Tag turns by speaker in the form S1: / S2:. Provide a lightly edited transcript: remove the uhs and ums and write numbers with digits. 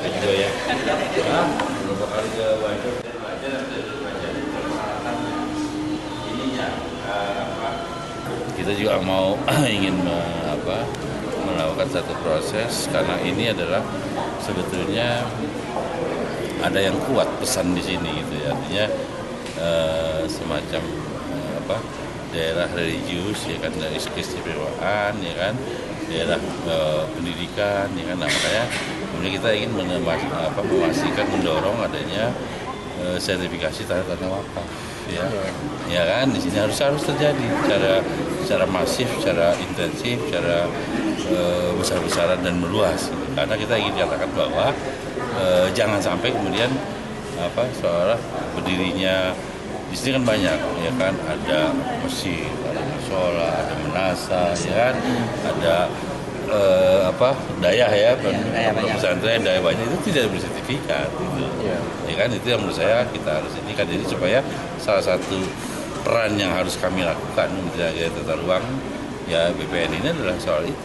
S1: Juga ya. Beberapa kali ke Bandung kita juga mau ingin melakukan satu proses karena ini adalah sebetulnya ada yang kuat pesan di sini gitu ya, artinya semacam daerah religius ya kan, dari keistimewaan ya kan, daerah pendidikan ya kan. Nah, makanya kemudian kita ingin memastikan mendorong adanya sertifikasi tanah wakaf ya kan, di sini harus terjadi secara masif, secara intensif, secara besar-besaran dan meluas karena kita ingin katakan bahwa jangan sampai kemudian seolah berdirinya di sini kan banyak ya kan, ada masjid, ada musola, ada menasa ya kan, ada dayah ya, pesantren dayah banyak, itu tidak bersertifikat gitu. Ya kan, itu yang menurut saya kita harus ini kan, jadi supaya salah satu peran yang harus kami lakukan menjaga tata ruang ya BPN ini adalah soal itu.